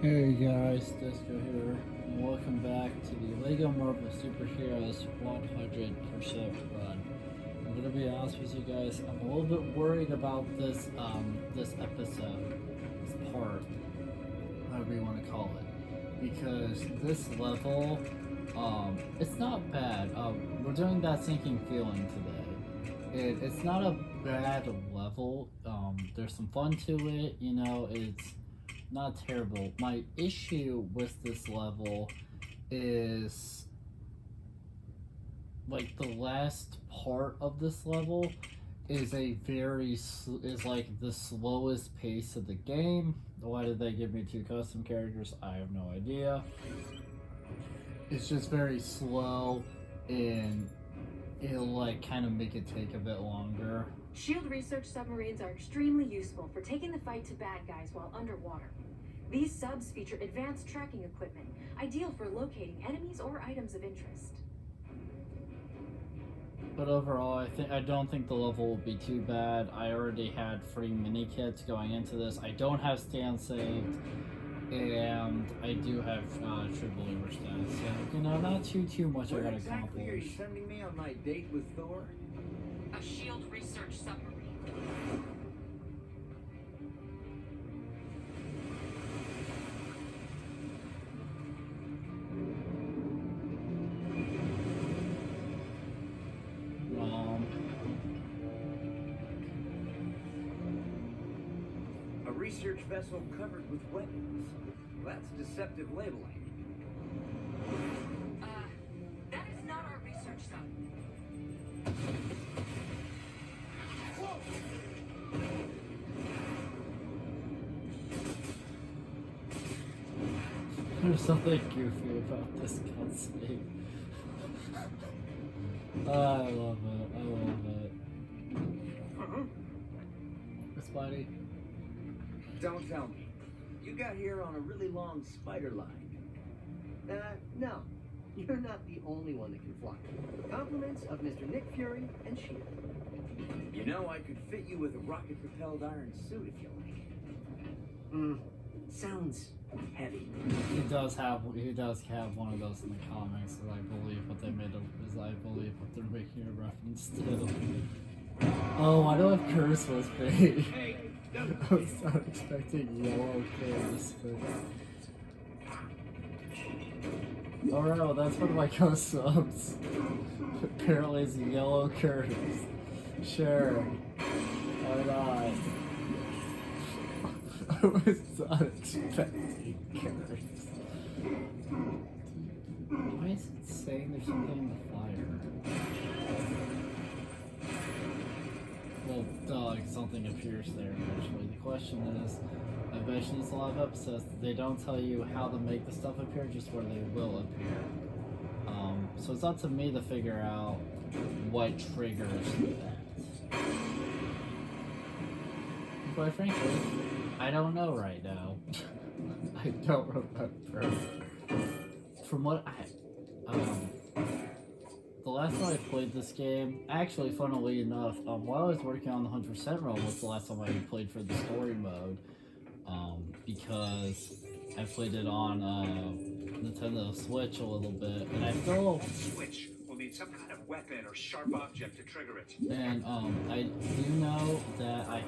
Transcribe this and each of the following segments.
Hey guys, Disco here, and welcome back to the LEGO Marvel Superheroes 100% run. I'm gonna be honest with you guys, I'm a little bit worried about this episode, this part, whatever you want to call it, because this level, it's not bad. We're doing that sinking feeling today. It's not a bad level. There's some fun to it. It's not terrible. My issue with this level is like the last part of this level is like the slowest pace of the game. Why did they give me two custom characters? I have no idea. It's just very slow, and it'll like kind of make it take a bit longer. Shield research submarines are extremely useful for taking the fight to bad guys while underwater. These subs feature advanced tracking equipment, ideal for locating enemies or items of interest. But overall, I don't think the level will be too bad. I already had free mini kits going into this. I don't have stand saved, and I do have true believer stats. So not too much I Where gotta exactly are you accomplish. sending me on my date with Thor? A Shield research submarine. A research vessel covered with weapons. Well, that's deceptive labeling. That is not our research sub. There's something goofy about this cutscene. I love it. I love it. Spidey. Don't tell me. You got here on a really long spider line. No. You're not the only one that can fly. Compliments of Mr. Nick Fury and S.H.I.E.L.D. You know, I could fit you with a rocket-propelled iron suit if you like. Sounds heavy. He does have one of those in the comics, and I believe what they're making a reference to. Oh, I know if Curse was big. I was not expecting yellow Curse, but alright, well that's one of my ghost subs. Apparently it's yellow Curse. Sure. Why not? I was not expecting Curse. Why is it saying there's something in the fire? Well, duh, something appears there eventually. The question is, I bet you there's a lot of episodes that they don't tell you how to make the stuff appear, just where they will appear. So it's up to me to figure out what triggers that. Quite frankly, I don't know right now. I don't remember. From what the last time I played this game, actually, funnily enough, while I was working on the 100% run was the last time I played for the story mode, because I played it on Nintendo Switch a little bit, and I still... Switch will need some kind of weapon or sharp object to trigger it. And I do know that I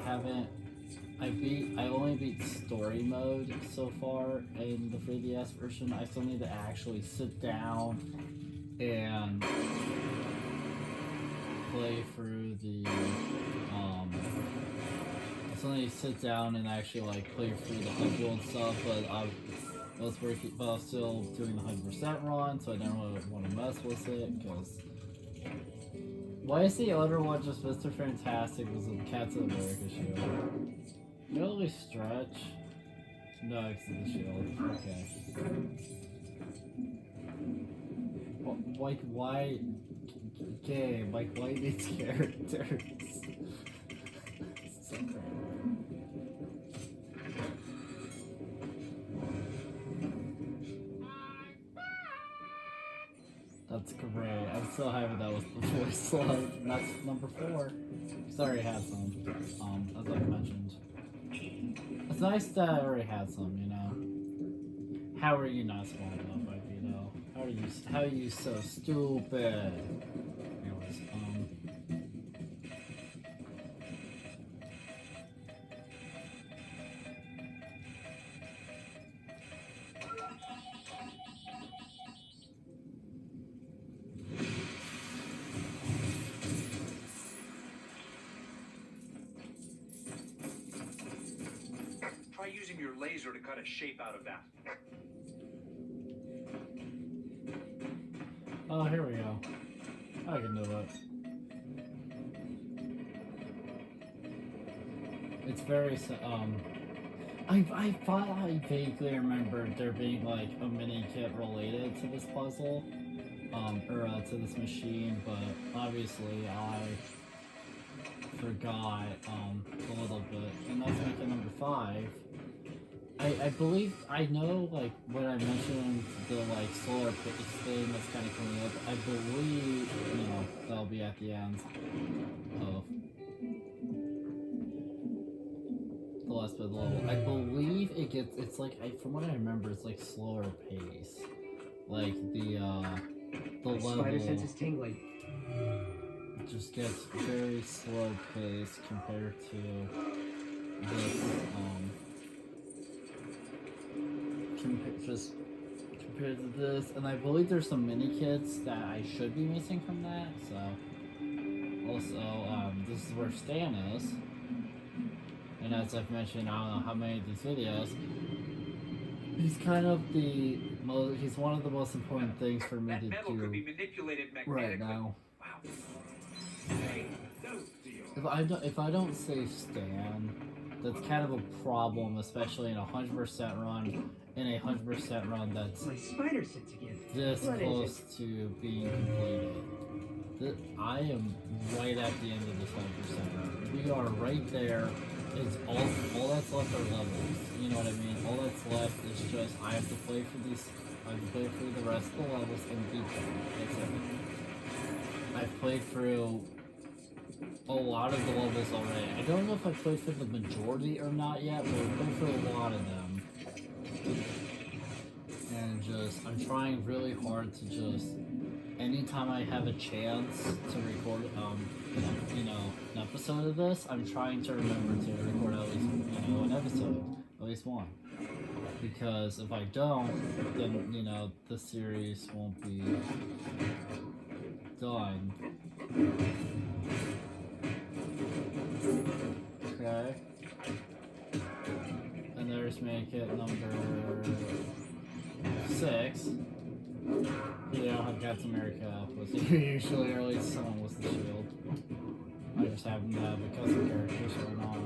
only beat story mode so far in the 3DS version. I still need to actually sit down and play through the I still need to sit down and actually like play through the HUD and stuff, but I was still doing the 100% run, so I didn't really want to mess with it, because why is the other one just Mr. Fantastic was the Captain America shield? Really stretch? No, it's the shield. Okay. Like, why? Game, like, why these characters? So that's great. I'm so happy that was the voice line. And that's number 4. Sorry, I had some. As I mentioned. It's nice that I already had some, How are you not smart enough, Magneto? How are you so stupid? Anyways, Try using your laser to cut a shape out of that. oh, here we go. I can do it. It's very, I thought I vaguely remembered there being like a mini kit related to this puzzle, or to this machine, but obviously I forgot, a little bit, and that's making number 5. I believe, I know, like, when I mentioned the, like, solar thing that's kind of coming up, I believe, you know, that'll be at the end of the last bit of the level. I believe it's like, from what I remember, it's like slower pace. Like, the level Spider sense is tingling. just gets very slow paced compared to this, just compared to this, and I believe there's some mini kits that I should be missing from that. So, also, this is where Stan is, and as I've mentioned, I don't know how many of these videos, he's kind of he's one of the most important things for me That to metal could be do manipulated right magnetically. now. Wow. Hey, those deals. If I don't say Stan, that's kind of a problem, especially in a 100% run. In a 100% run that's My spider sense again. this What is close to being completed. I am right at the end of this 100% run. We are right there. It's all that's left are levels. You know what I mean? All that's left is just I have to play for these. I have to play through the rest of the levels and beat them. That's it. I've played through a lot of the levels already. I don't know if I played through the majority or not yet, but I've played through a lot of them. And I'm trying really hard to just, anytime I have a chance to record, an episode of this, I'm trying to remember to record at least, an episode, at least one. Because if I don't, then, the series won't be done. Okay. And there's make it number 6. You don't have Captain America with you usually, or at least someone with the shield. I just happen to have a custom character, so we're not.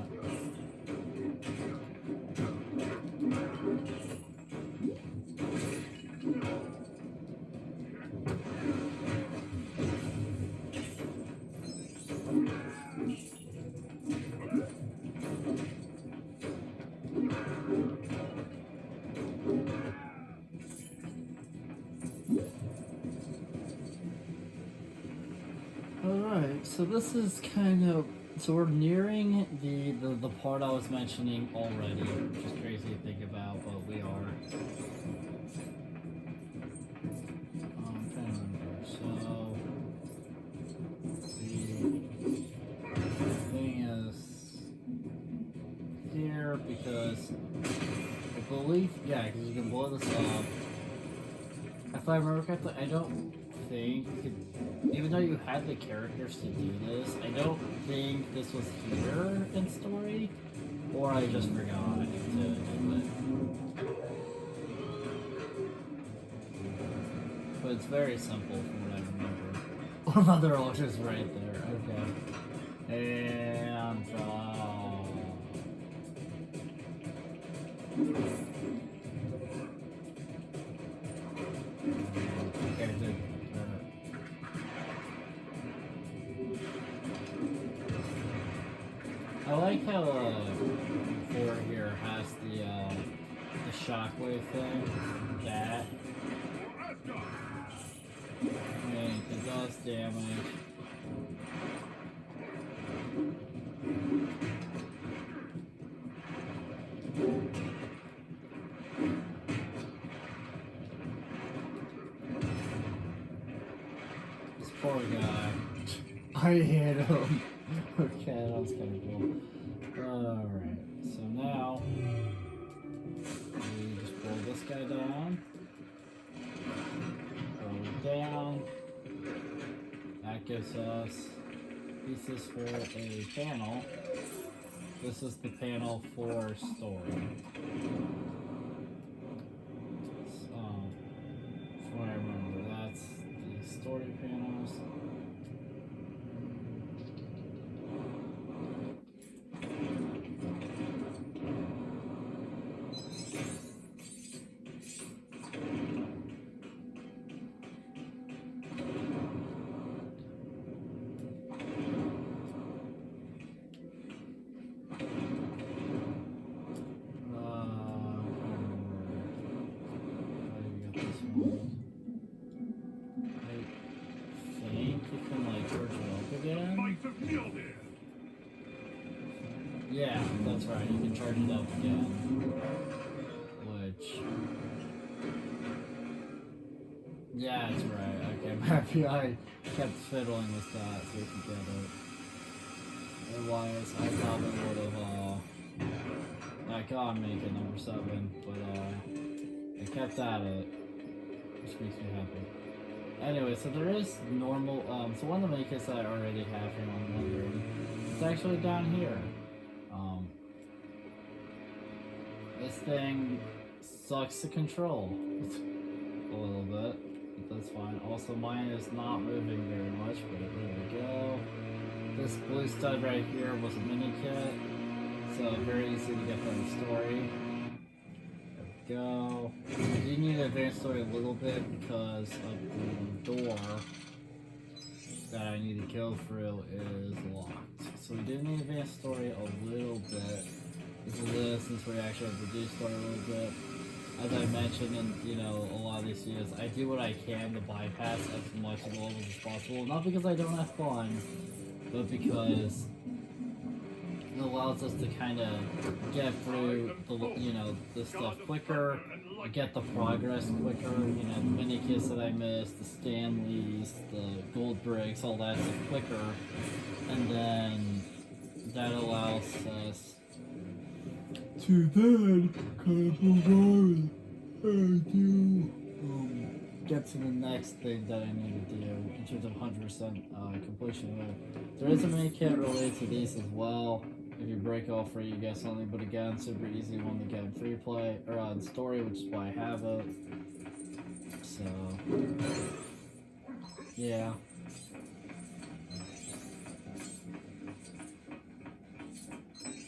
Alright, so this is kind of, so we're nearing the part I was mentioning already, which is crazy to think about, but we are. I'm trying to remember, so the thing is here, because I believe, yeah, because you can blow this up. If I remember correctly, I don't think, even though you had the characters to do this, I don't think this was here in story, or I just forgot to do it. But it's very simple from what I remember. Oh, Mother Ultra's right there, okay. And, okay, dude. I like how 4 here has the shockwave thing. That it does damage. poor guy. I hit him. Okay, that was kind of cool. Alright, so now we just pull this guy down. Pull it down. That gives us pieces for a panel. This is the panel for story. From what I remember, that's the story panels. Yeah, that's right, you can charge it up again. Which... yeah, that's right. Okay, I'm happy I kept fiddling with that so we could get it. Otherwise, I probably would have, like, oh, I'm making number 7, but, I kept at it, which makes me happy. Anyway, so there is normal, so one of the makers that I already have here, I'm wondering, it's actually down here. This thing sucks to control a little bit, but that's fine. Also, mine is not moving very much, but there we go. This blue stud right here was a mini kit, so very easy to get from the story. There we go. I do need to advance story a little bit because of the door that I need to kill through is locked. So we do need to advance story a little bit. This is this, since we actually have reduced story a little bit. As I mentioned in, you know, a lot of these videos, I do what I can to bypass as much of the levels as possible. Not because I don't have fun, but because it allows us to kind of get through the, you know, this stuff quicker, get the progress quicker, you know, the mini kits that I missed, the Stanleys, the gold bricks, all that stuff quicker, and then that allows us to then kind of move on and do get to the next thing that I need to do in terms of 100% completion. There is a mini kit related to these as well. If you break all free, you get something, but again, super easy one to get in free play or on story, which is why I have it. So, yeah.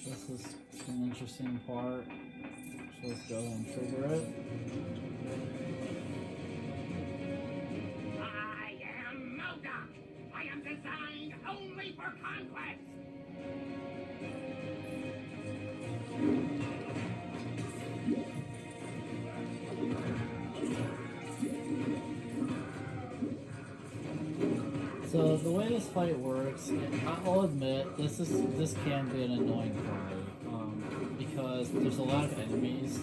This is an interesting part. So let's go ahead and trigger it. I am MODOK. I am designed only for conquest. So the way this fight works, I'll admit this can be an annoying fight because there's a lot of enemies.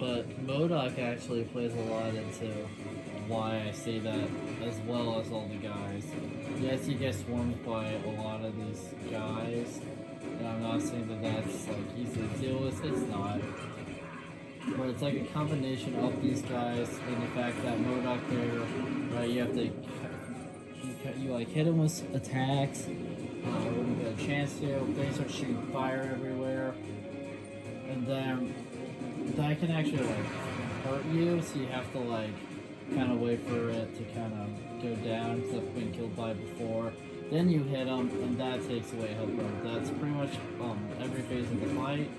But MODOK actually plays a lot into why I say that, as well as all the guys. Yes, you get swarmed by a lot of these guys, and I'm not saying that that's like easy to deal with. It's not. But it's like a combination of these guys and the fact that MODOK there, right, you have to, you like hit him with attacks, when you get a chance to, they start shooting fire everywhere, and then that can actually like hurt you, so you have to like kind of wait for it to kind of go down because I've been killed by before. Then you hit them, and that takes away health bar. That's pretty much every phase of the fight.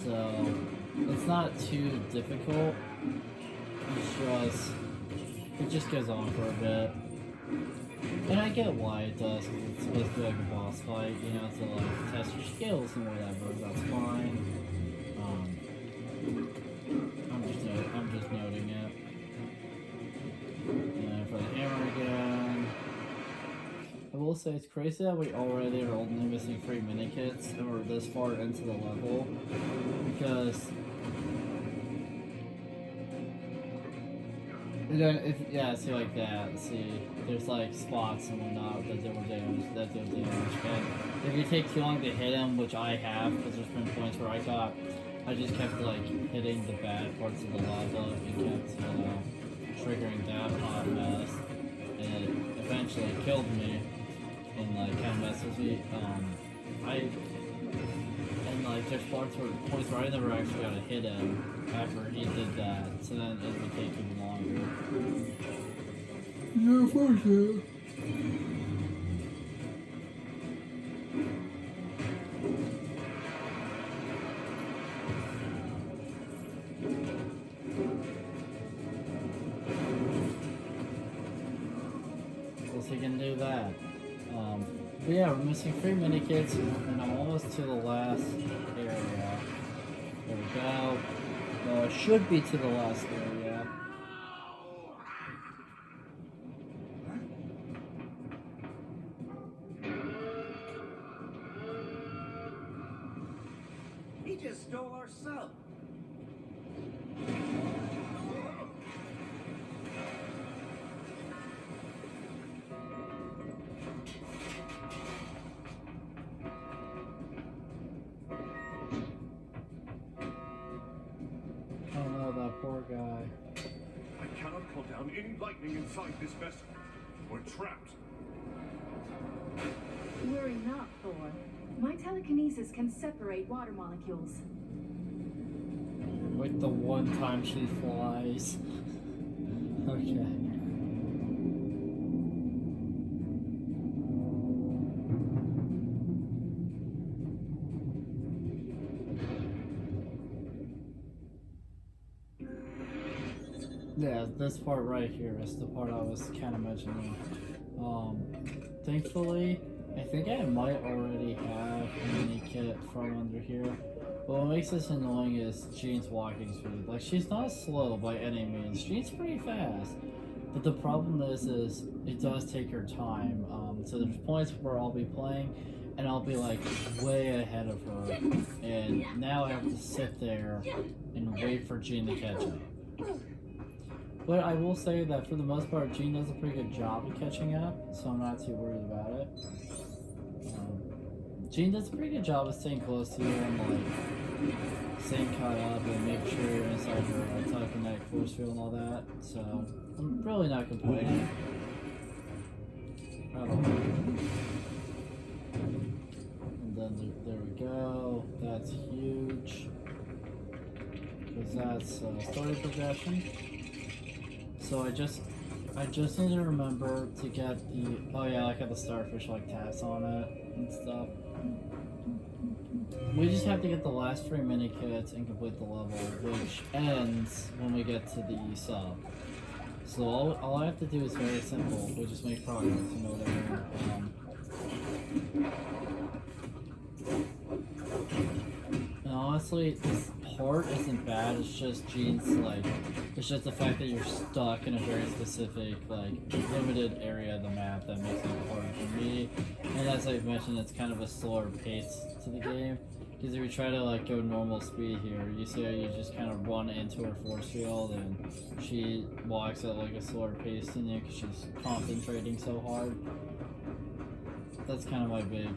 So it's not too difficult. It just goes on for a bit. And I get why it does, because it's supposed to be like a boss fight, you know, to like test your skills and whatever. That's fine. I'm just noting it. And for the hammer again. I will say it's crazy that we already are only missing 3 mini kits and we're this far into the level, because And then yeah, see like that. See, there's like spots and whatnot that do damage. And if you take too long to hit him, which I have, because there's been points where I just kept like hitting the bad parts of the lava and kept triggering that hot mess, and it eventually killed me and like kind of messed with me. And like there's points where I never actually got to hit him after he did that, so then it would take even longer. Yeah, for sure. Guess he can do that. But yeah, we're missing 3 mini-kits, and I'm almost to the last area. There we go. No, it should be to the last area. He just stole our sub. Oh no, that poor guy. I cannot call down any lightning inside this vessel. We're trapped. Worry not, Thor. My telekinesis can separate water molecules. Like the one time she flies. Okay. Yeah, this part right here is the part I was kind of mentioning. Thankfully, I think I might already have a mini kit from under here. But what makes this annoying is Jean's walking speed. Like, she's not slow by any means. Jean's pretty fast. But the problem is it does take her time. So there's points where I'll be playing and I'll be like way ahead of her. And now I have to sit there and wait for Jean to catch up. But I will say that for the most part, Jean does a pretty good job of catching up, so I'm not too worried about it. Jean does a pretty good job of staying close to you and like staying caught up and making sure you're inside her telekinetic force field and all that. So I'm really not complaining at all. And then there we go. That's huge because that's story progression. So I just need to remember to get the, oh yeah, like how the starfish like taps on it and stuff. We just have to get the last 3 mini kits and complete the level, which ends when we get to the sub. So all I have to do is very simple. We just make progress, you know what I mean? And honestly, this part isn't bad. It's just Jean's like, it's just the fact that you're stuck in a very specific, like, limited area of the map that makes it hard for me. And as I've mentioned, it's kind of a slower pace to the game. Because if you try to like go normal speed here, you see how you just kind of run into her force field and she walks at like a slower pace than you because she's concentrating so hard. That's kind of my big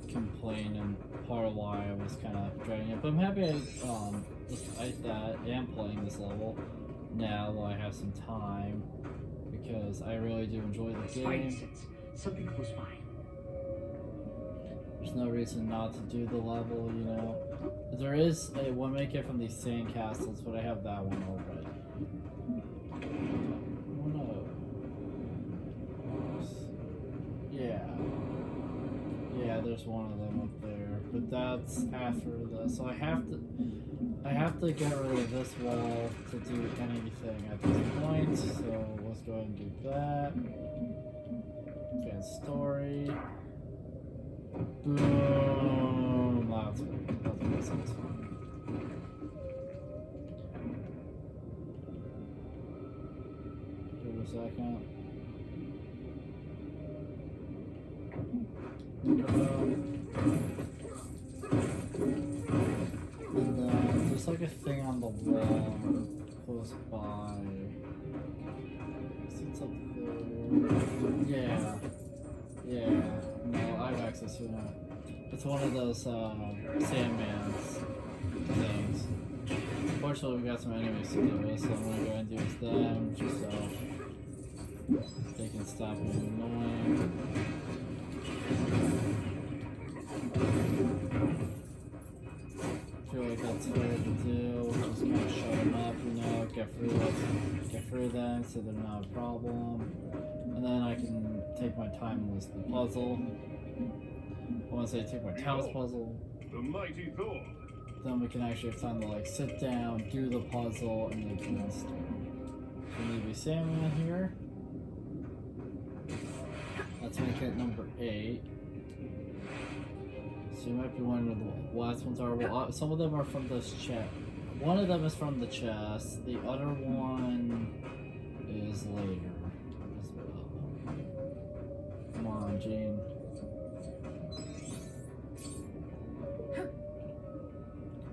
complaint and part of why I was kind of dreading it. But I'm happy despite that, I am playing this level now while I have some time because I really do enjoy the Spidey game. sense. Something close by. There's no reason not to do the level, you know. There is a one make it from these sand castles, but I have that one already. Oh no. Yeah. Yeah, there's one of them up there. But that's after this. So I have to get rid of this wall to do anything at this point. So let's go ahead and do that. Advanced story. Boom! That's good. That makes sense. Give it a second. And then there's like a thing on the wall close by. It's up there. Yeah. No, I have access to it now. It's one of those Sandman's things. Fortunately, we got some enemies to deal with, so I'm gonna go ahead and deal with them just so they can stop being annoying. I feel like that's fair to do. Just kind of shut them up, you know, get through them so they're not a problem. And then I can take my time with the puzzle. Once I take my time with the puzzle, The mighty Thor. then we can actually have time to like sit down, do the puzzle, and then can start. So maybe Sandman here. Let's make it number 8. So you might be wondering what the last ones are. Well, some of them are from this chest. One of them is from the chest. The other one is later as well. Come on, Gene.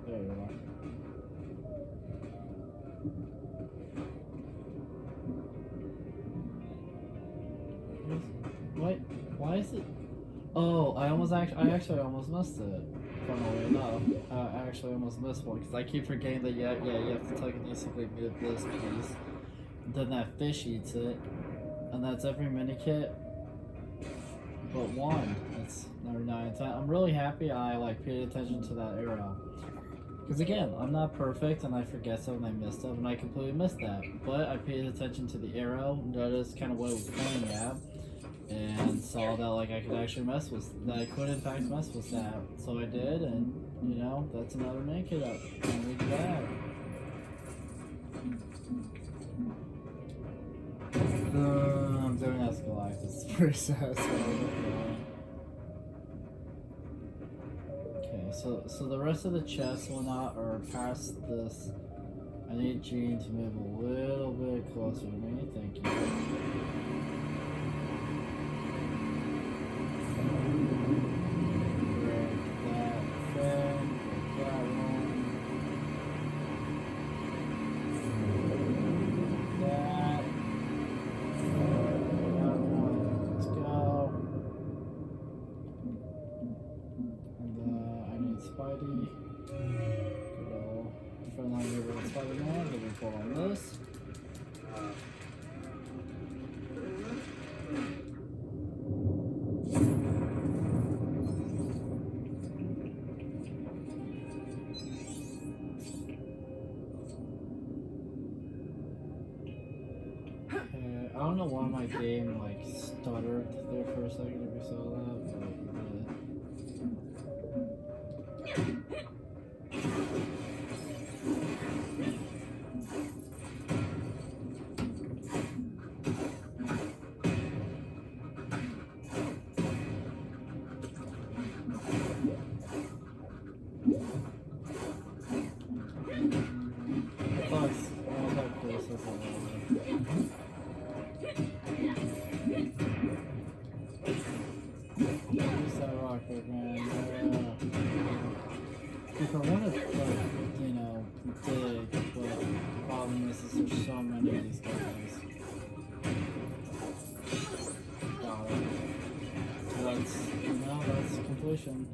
There you are. What? Why is it? Oh, I actually almost missed it. Funnily enough, I actually almost missed one because I keep forgetting that you have to telekinesically move this piece. Then that fish eats it, and that's every mini kit but one. That's number 9 and 10. I'm really happy I like paid attention to that arrow. Because again, I'm not perfect and I forget stuff and I miss stuff and I completely missed that. But I paid attention to the arrow, noticed kind of what it was pointing at, and saw that like I could actually that I could in fact mess with that. So I did, and you know, that's another main kit up. And we did that. I'm doing that to Galactus. It's pretty satisfying. So the rest of the chests will not, or past this, I need Gene to move a little bit closer to me, thank you. Break that thing, break that one. That. That one, let's go. Spidey. Good old frontline over with Spider-Man. Then we pull on this. I don't know why my game like stuttered there for a second if you saw that, but if I want to, like, you know, dig, but the problem is there's so many of these guys. Got it. So that's completion.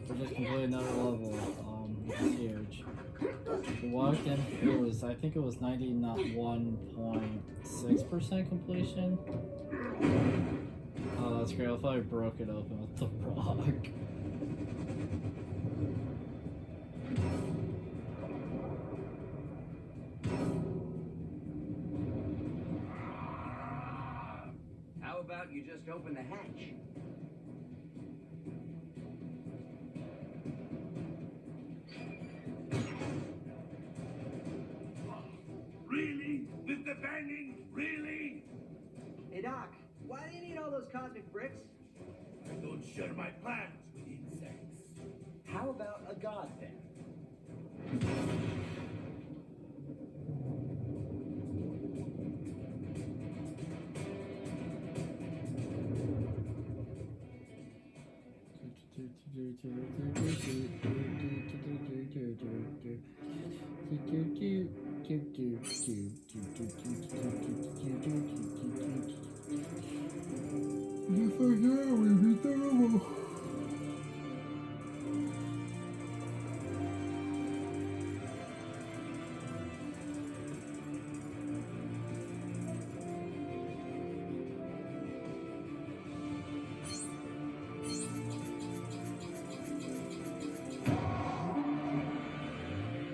We just completed another level, which is huge. We walked in, I think it was 91.6% completion. Oh, that's great. I thought I broke it open with the rock. How about you just open the hatch? Really? With the banging? Really? Hey, Doc, why do you need all those cosmic bricks? I don't share my plans with insects. How about a god then?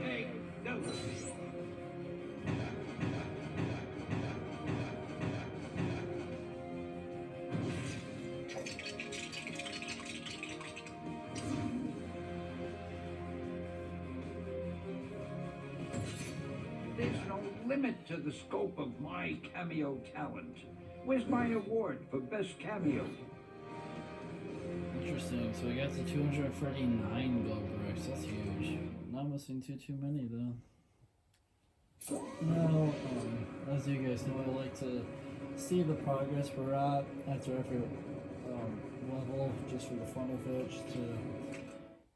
Hey, no. There's no limit to the scope of my cameo talent. Where's my award for best cameo? Interesting. So we got to 239 gold bricks. That's huge. Not missing too many though. Now, as you guys know, I like to see the progress we're at after every level, just for the fun of it, just to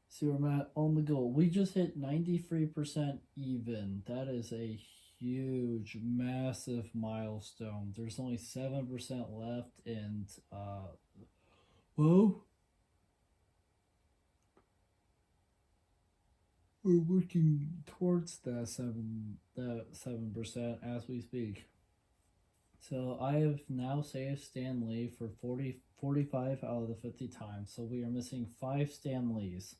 see where I'm at on the goal. We just hit 93% even. That is a huge, massive milestone. There's only 7% left, and well, we're working towards that 7% as we speak. So I have now saved Stan Lee for 45 out of the 50 times. So we are missing 5 Stan Lees.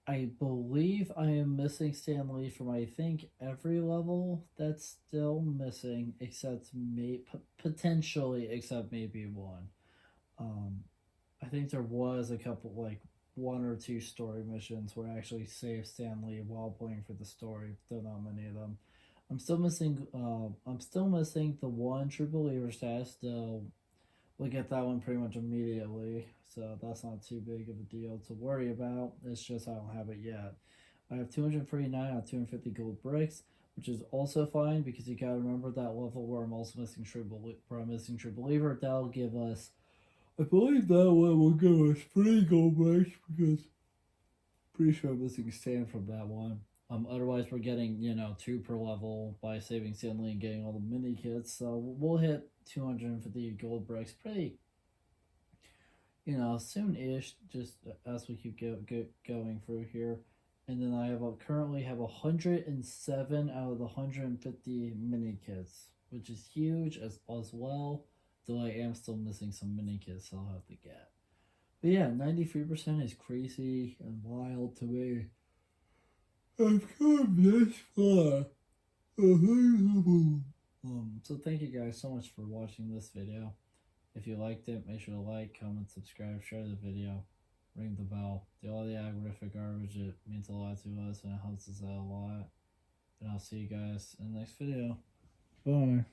I believe I am missing Stan Lee from, I think, every level that's still missing, except potentially except maybe one. I think there was a couple, like 1 or 2 story missions where I actually saved Stan Lee while playing for the story, though not many of them. I'm still missing the one True Believer status, though we'll get that one pretty much immediately, so that's not too big of a deal to worry about. It's just I don't have it yet. I have 239 out of 250 gold bricks, which is also fine because you gotta remember that level where I'm also missing True Believer. That'll give us, I believe that one will give us 3 gold bricks because pretty sure I'm missing Stan from that one. Otherwise we're getting, 2 per level by saving Stan Lee and getting all the mini kits. So we'll hit 250 gold bricks pretty, soon-ish, just as we keep going through here. And then I currently have 107 out of the 150 mini kits, which is huge as well. Though I am still missing some mini kits I'll have to get. But yeah, 93% is crazy and wild to me. I've come this far. So thank you guys so much for watching this video. If you liked it, make sure to like, comment, subscribe, share the video, ring the bell, do all the algorithmic garbage. It means a lot to us and it helps us out a lot. And I'll see you guys in the next video. Bye.